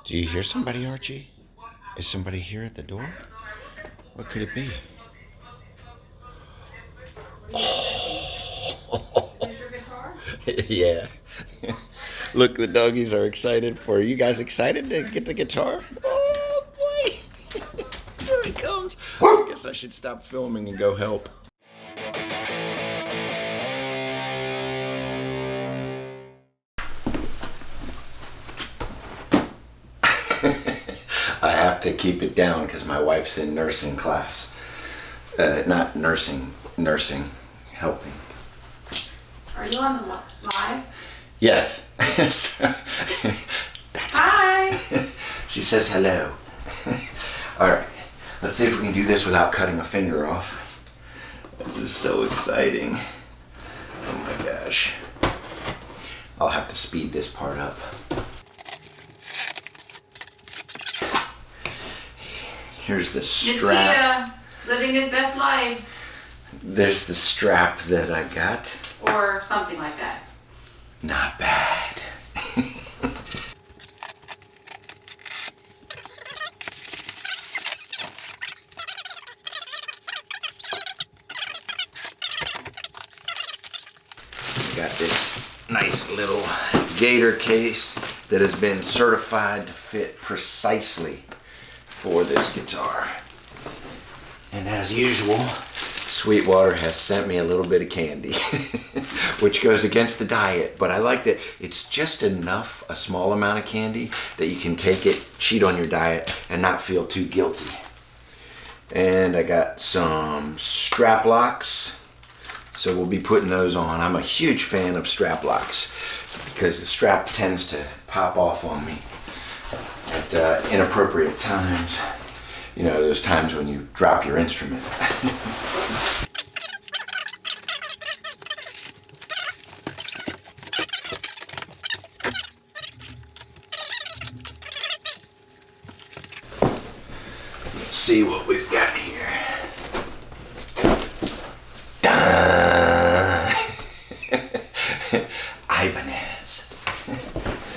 Do you hear somebody, Archie? Is somebody here at the door? What could it be? Oh. Is your guitar? Yeah. Look, the doggies are excited for you. You guys excited to get the guitar? Oh, boy. Here he comes. I guess I should stop filming and go help. I have to keep it down because my wife's in nursing class. Not nursing, helping. Are you on the live? Yes. Hi! She says hello. All right, let's see if we can do this without cutting a finger off. This is so exciting. Oh my gosh. I'll have to speed this part up. Here's the strap. Living his best life. There's the strap that I got. Or something like that. Not bad. Got this nice little gator case that has been certified to fit precisely for this guitar. And as usual, Sweetwater has sent me a little bit of candy, which goes against the diet, but I like that it's just enough, a small amount of candy, that you can take it, cheat on your diet, and not feel too guilty. And I got some strap locks, so we'll be putting those on. I'm a huge fan of strap locks because the strap tends to pop off on me at inappropriate times. You know, those times when you drop your instrument. Let's see what we've got here. Dun! Ibanez.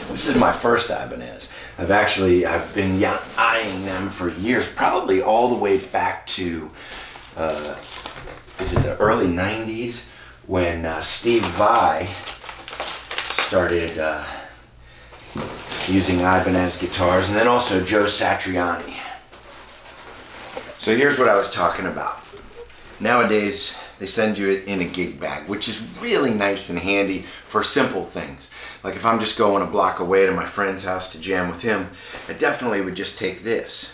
This is my first Ibanez. I've been eyeing them for years, probably all the way back to, is it the early 90s when Steve Vai started using Ibanez guitars, and then also Joe Satriani. So here's what I was talking about. Nowadays, they send you it in a gig bag, which is really nice and handy for simple things. Like if I'm just going a block away to my friend's house to jam with him, I definitely would just take this.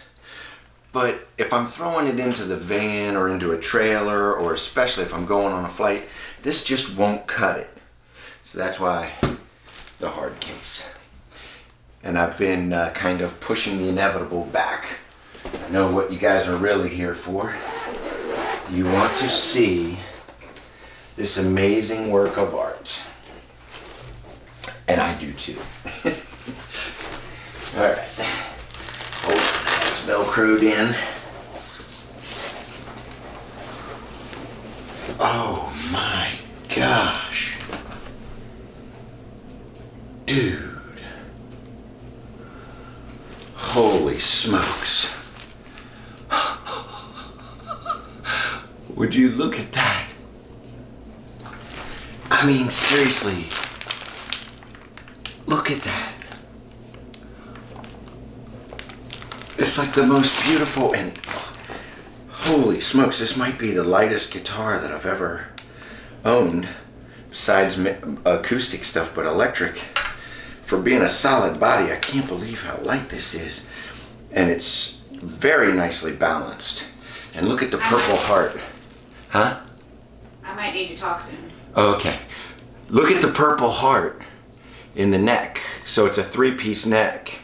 But if I'm throwing it into the van or into a trailer, or especially if I'm going on a flight, this just won't cut it. So that's why the hard case. And I've been kind of pushing the inevitable back. I know what you guys are really here for. You want to see this amazing work of art. And I do too. All right. Oh, it's Velcroed in. Oh my gosh. Dude. Holy smokes. Would you look at that? I mean, seriously. Look at that. It's like the most beautiful, and holy smokes, this might be the lightest guitar that I've ever owned, besides acoustic stuff, but electric. For being a solid body, I can't believe how light this is. And it's very nicely balanced. And look at the Purple Heart. Huh? I might need to talk soon. Okay. Look at the Purple Heart in the neck. So it's a three-piece neck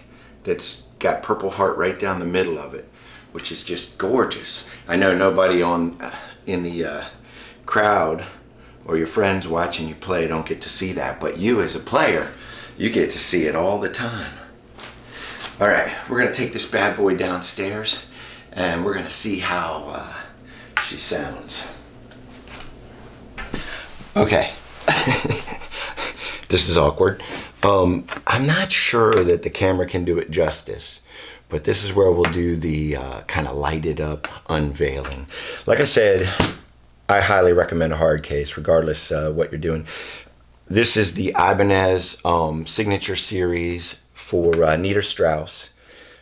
that's got Purple Heart right down the middle of it, which is just gorgeous. I know nobody in the crowd or your friends watching you play don't get to see that, but you as a player, you get to see it all the time. All right, we're gonna take this bad boy downstairs and we're gonna see how she sounds. Okay. This is awkward. I'm I'm not sure that the camera can do it justice, but this is where we'll do the kind of lighted up unveiling. Like I said, I highly recommend a hard case regardless what you're doing. This is the Ibanez signature series for Nita Strauss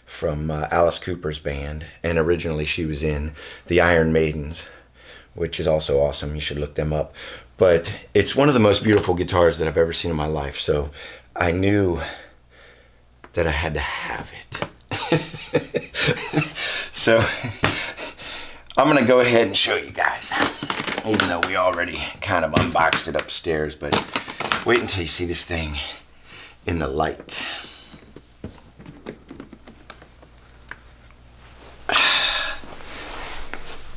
from Alice Cooper's band, and originally she was in the Iron Maidens, which is also awesome. You should look them up. But it's one of the most beautiful guitars that I've ever seen in my life, so I knew that I had to have it. So I'm gonna go ahead and show you guys, even though we already kind of unboxed it upstairs, but wait until you see this thing in the light.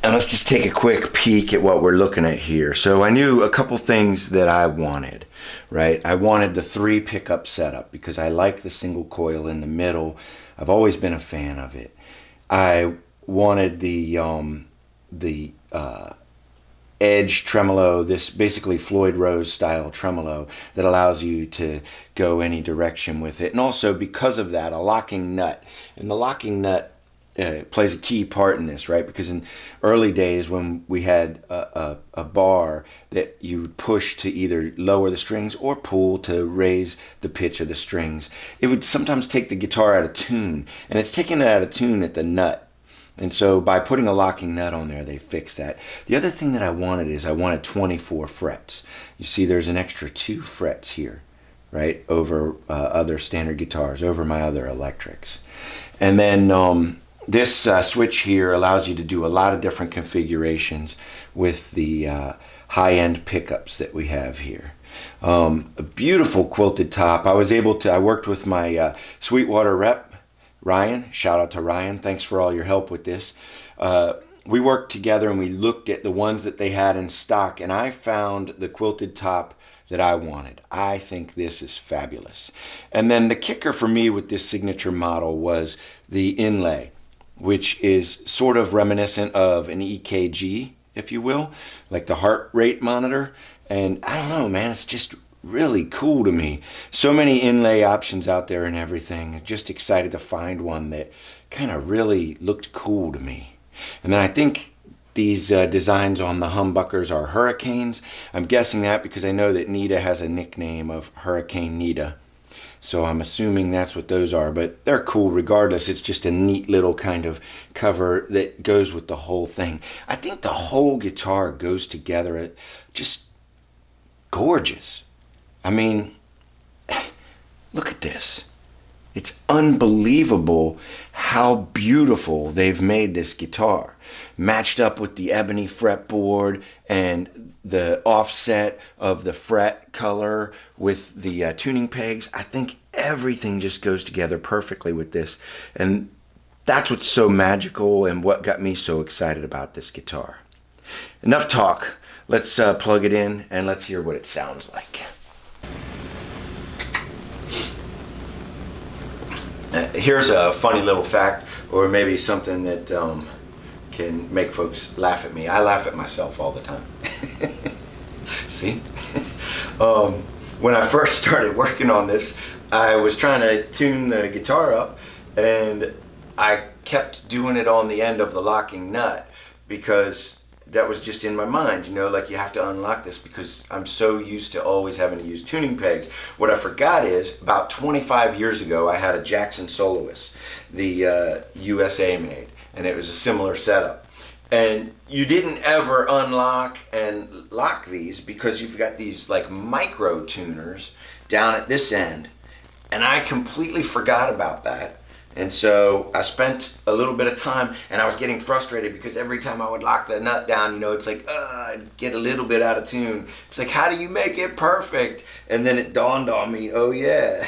And let's just take a quick peek at what we're looking at here. So I knew a couple things that I wanted, right? I wanted the 3 pickup setup because I like the single coil in the middle. I've always been a fan of it. I wanted the edge tremolo, this basically Floyd Rose style tremolo that allows you to go any direction with it. And also because of that, a locking nut. And the locking nut plays a key part in this, right? Because in early days when we had a bar that you would push to either lower the strings or pull to raise the pitch of the strings, it would sometimes take the guitar out of tune, and it's taking it out of tune at the nut. And so by putting a locking nut on there, they fixed that. The other thing that I wanted is I wanted 24 frets. You see there's an extra 2 frets here, right, over other standard guitars, over my other electrics. And then this switch here allows you to do a lot of different configurations with the high-end pickups that we have here. A beautiful quilted top. I worked with my Sweetwater rep, Ryan. Shout out to Ryan. Thanks for all your help with this. We worked together and we looked at the ones that they had in stock, and I found the quilted top that I wanted. I think this is fabulous. And then the kicker for me with this signature model was the inlay, which is sort of reminiscent of an EKG, if you will, like the heart rate monitor. And I don't know, man, it's just really cool to me. So many inlay options out there and everything. Just excited to find one that kind of really looked cool to me. And then I think these designs on the humbuckers are hurricanes. I'm guessing that because I know that Nita has a nickname of Hurricane Nita. So I'm assuming that's what those are, but they're cool regardless. It's just a neat little kind of cover that goes with the whole thing. I think the whole guitar goes together just gorgeous. I mean, look at this. It's unbelievable how beautiful they've made this guitar. Matched up with the ebony fretboard and the offset of the fret color with the tuning pegs. I think everything just goes together perfectly with this. And that's what's so magical and what got me so excited about this guitar. Enough talk. Let's plug it in and let's hear what it sounds like. Here's a funny little fact, or maybe something that can make folks laugh at me. I laugh at myself all the time. See? When I first started working on this, I was trying to tune the guitar up, and I kept doing it on the end of the locking nut because that was just in my mind, you know, like you have to unlock this because I'm so used to always having to use tuning pegs. What I forgot is about 25 years ago, I had a Jackson Soloist, the USA made, and it was a similar setup. And you didn't ever unlock and lock these because you've got these like micro tuners down at this end. And I completely forgot about that. And so I spent a little bit of time and I was getting frustrated because every time I would lock the nut down, you know, it's like, I'd get a little bit out of tune. It's like, how do you make it perfect? And then it dawned on me, oh yeah,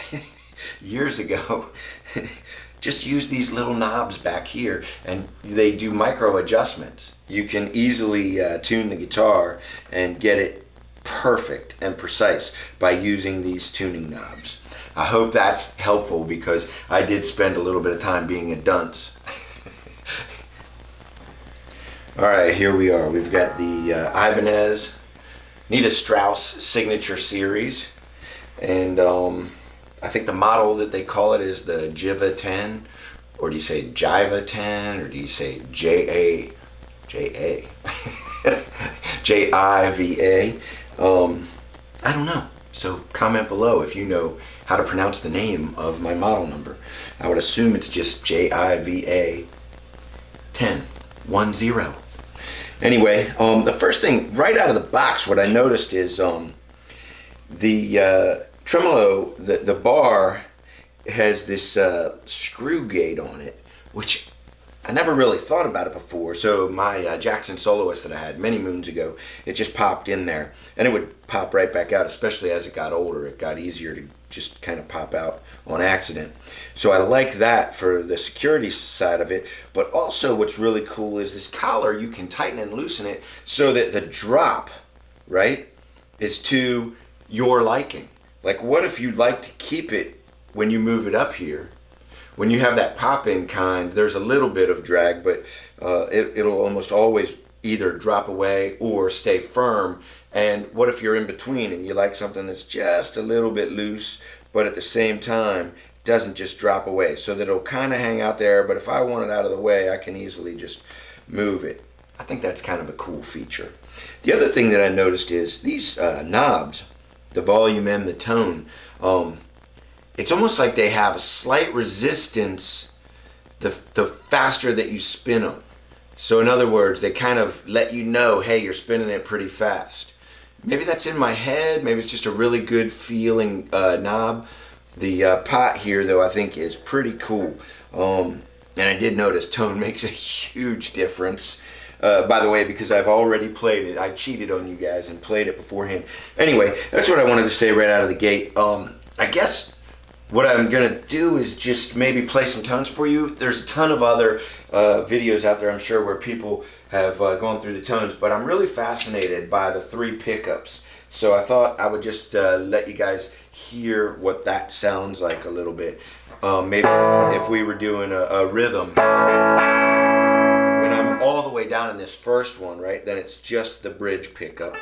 years ago, just use these little knobs back here and they do micro adjustments. You can easily tune the guitar and get it perfect and precise by using these tuning knobs. I hope that's helpful because I did spend a little bit of time being a dunce. All right, here we are. We've got the Ibanez Nita Strauss signature series, and I think the model that they call it is the JIVA10, or do you say JIVA10, or do you say JIVA? I don't know. So comment below if you know how to pronounce the name of my model number. I would assume it's just JIVA 10. Anyway, the first thing right out of the box, what I noticed is the tremolo, the bar has this screw gate on it, which I never really thought about it before. So my Jackson Soloist that I had many moons ago, it just popped in there, and it would pop right back out, especially as it got older. It got easier to just kind of pop out on accident. So I like that for the security side of it. But also what's really cool is this collar, you can tighten and loosen it so that the drop, right, is to your liking. Like, what if you'd like to keep it when you move it up here? When you have that pop-in kind, there's a little bit of drag, but it'll almost always either drop away or stay firm. And what if you're in between and you like something that's just a little bit loose, but at the same time doesn't just drop away, so that it'll kind of hang out there, but if I want it out of the way, I can easily just move it. I think that's kind of a cool feature. The other thing that I noticed is these knobs, the volume and the tone, it's almost like they have a slight resistance the faster that you spin them. So in other words, they kind of let you know, hey, you're spinning it pretty fast. Maybe that's in my head. Maybe it's just a really good feeling knob. The pot here, though, I think is pretty cool. And I did notice tone makes a huge difference. By the way, because I've already played it. I cheated on you guys and played it beforehand. Anyway, that's what I wanted to say right out of the gate. I guess what I'm going to do is just maybe play some tones for you. There's a ton of other videos out there, I'm sure, where people have gone through the tones, but I'm really fascinated by the 3 pickups. So I thought I would just let you guys hear what that sounds like a little bit. Maybe if we were doing a rhythm. When I'm all the way down in this first one, right, then it's just the bridge pickup.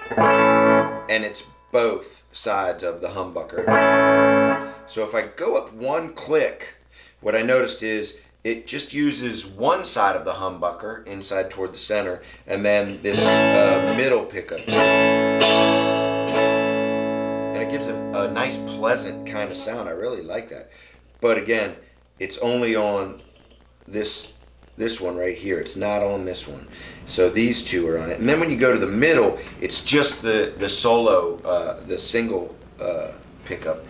And it's both sides of the humbucker. So if I go up 1 click, what I noticed is it just uses one side of the humbucker inside toward the center, and then this middle pickup too. And it gives a nice pleasant kind of sound. I really like that. But again, it's only on this one right here. It's not on this one. So these two are on it. And then when you go to the middle, it's just the solo, the single pickup.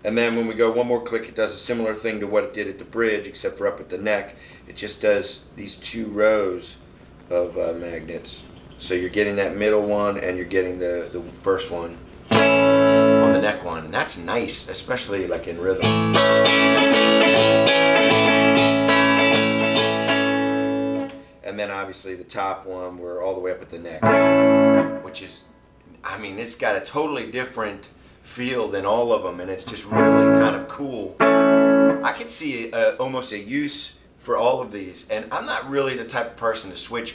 And then when we go 1 more click, it does a similar thing to what it did at the bridge, except for up at the neck. It just does these 2 rows of magnets. So you're getting that middle one, and you're getting the first one on the neck one. And that's nice, especially like in rhythm. And then obviously the top one, we're all the way up at the neck, which is, I mean, it's got a totally different feel than all of them, and it's just really kind of cool. I could see almost a use for all of these, and I'm not really the type of person to switch.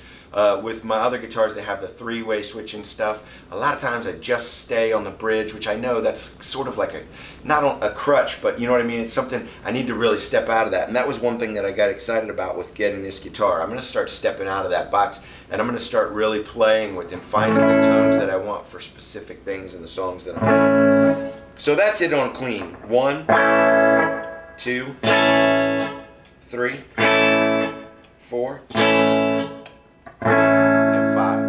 With my other guitars, they have the 3-way switching stuff. A lot of times I just stay on the bridge, which I know that's sort of like not a crutch, but you know what I mean? It's something I need to really step out of that. And that was one thing that I got excited about with getting this guitar. I'm going to start stepping out of that box, and I'm going to start really playing with and finding the tones that I want for specific things in the songs that I'm doing. So that's it on clean. 1, 2, 3, 4, and 5.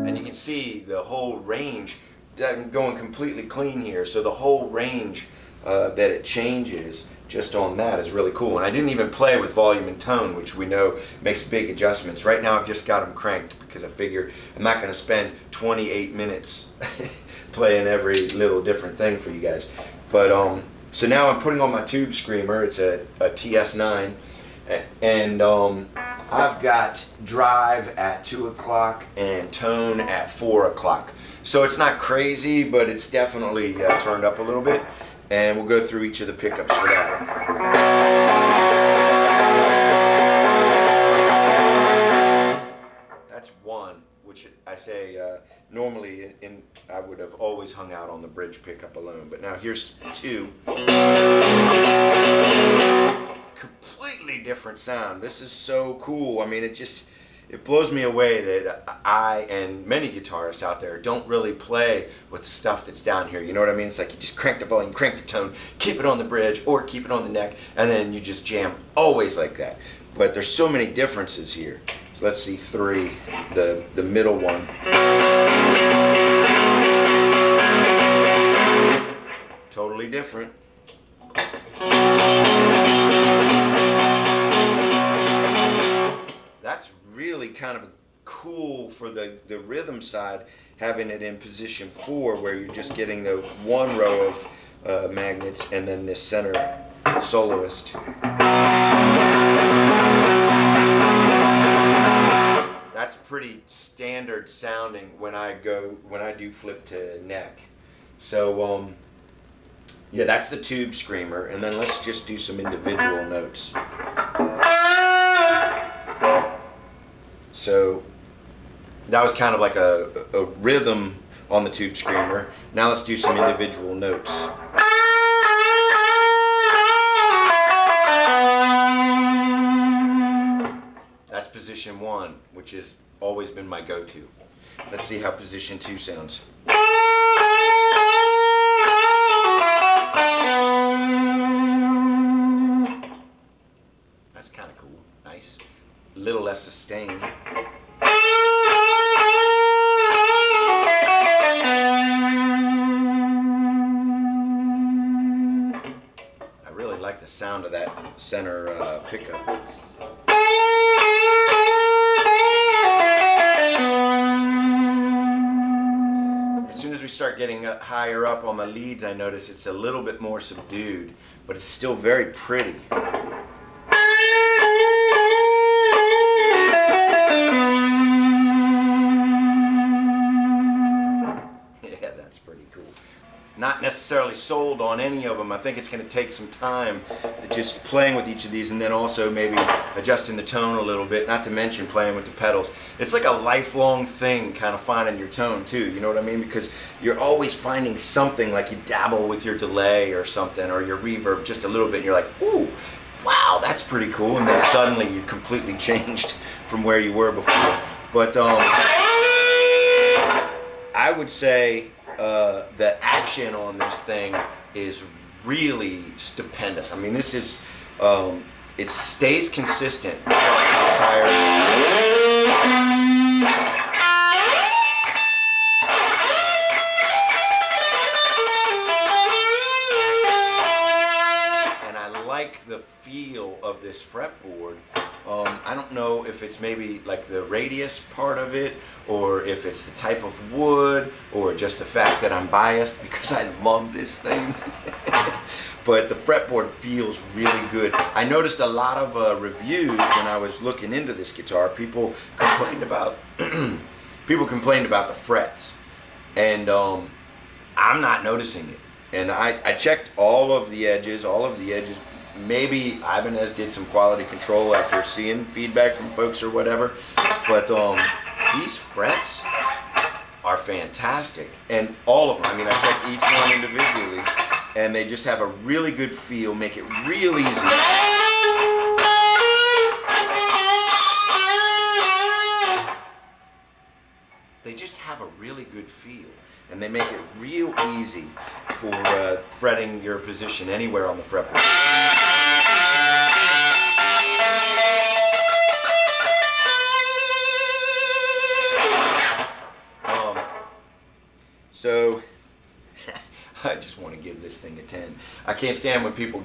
And you can see the whole range. I'm going completely clean here, so the whole range that it changes just on that is really cool. And I didn't even play with volume and tone, which we know makes big adjustments. Right now I've just got them cranked because I figure I'm not going to spend 28 minutes playing every little different thing for you guys. But so now I'm putting on my tube screamer. It's a TS9, and I've got drive at 2 o'clock and tone at 4 o'clock. So it's not crazy, but it's definitely turned up a little bit, and we'll go through each of the pickups for that. That's 1, which I say normally I would have always hung out on the bridge pickup alone, but now here's 2. Completely different sound. This is so cool. I mean, it blows me away that I and many guitarists out there don't really play with the stuff that's down here. You know what I mean? It's like you just crank the volume, crank the tone, keep it on the bridge or keep it on the neck, and then you just jam always like that. But there's so many differences here. So let's see 3, the middle one. Totally different. That's really kind of cool for the rhythm side, having it in position 4 where you're just getting the 1 row of magnets and then this center soloist. That's pretty standard sounding when I do flip to neck. So yeah, that's the tube screamer, and then let's just do some individual notes. So that was kind of like a rhythm on the tube screamer. Now let's do some individual notes. That's position 1, which has always been my go-to. Let's see how position 2 sounds. That's kind of cool. Nice. A little less sustain. I really like the sound of that center pickup. As soon as we start getting higher up on the leads, I notice it's a little bit more subdued, but it's still very pretty. Yeah, that's pretty cool. Not necessarily sold on any of them. I think it's going to take some time just playing with each of these, and then also maybe adjusting the tone a little bit, not to mention playing with the pedals. It's like a lifelong thing, kind of finding your tone too, you know what I mean? Because you're always finding something, like you dabble with your delay or something, or your reverb just a little bit, and you're like, ooh, wow, that's pretty cool, and then suddenly you're completely changed from where you were before. But I would say the action on this thing is really stupendous. I mean, this is, it stays consistent across the entire. And I like the feel of this fretboard. I don't know if it's maybe like the radius part of it, or if it's the type of wood, or just the fact that I'm biased because I love this thing. But the fretboard feels really good. I noticed a lot of reviews when I was looking into this guitar. People complained about the frets, and I'm not noticing it. And I checked all of the edges. Maybe Ibanez did some quality control after seeing feedback from folks or whatever, but these frets are fantastic, and all of them. I mean, I checked each one individually, and they just have a really good feel, make it real easy. They just have a really good feel, and they make it real easy for fretting your position anywhere on the fretboard. So I just want to give this thing a 10. I can't stand when people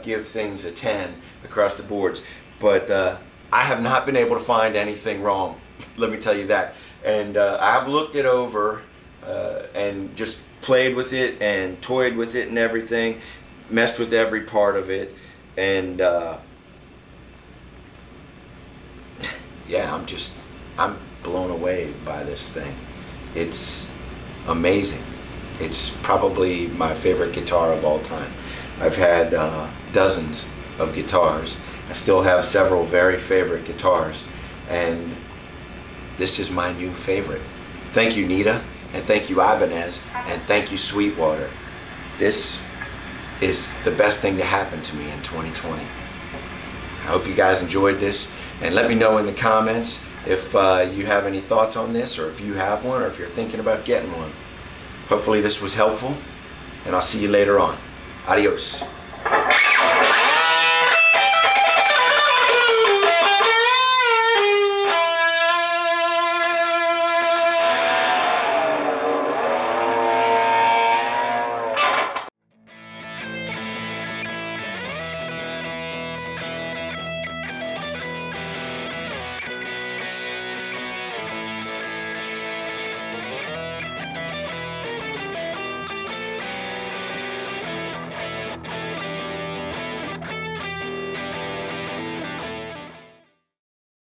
give things a 10 across the boards, but I have not been able to find anything wrong. Let me tell you that. And I've looked it over and just played with it and toyed with it and everything, messed with every part of it, and yeah, I'm blown away by this thing. It's amazing. It's probably my favorite guitar of all time. I've had dozens of guitars. I still have several very favorite guitars, and this is my new favorite. Thank you, Nita, and thank you, Ibanez, and thank you, Sweetwater. This is the best thing to happen to me in 2020. I hope you guys enjoyed this, and let me know in the comments if you have any thoughts on this, or if you have one, or if you're thinking about getting one. Hopefully this was helpful, and I'll see you later on. Adios.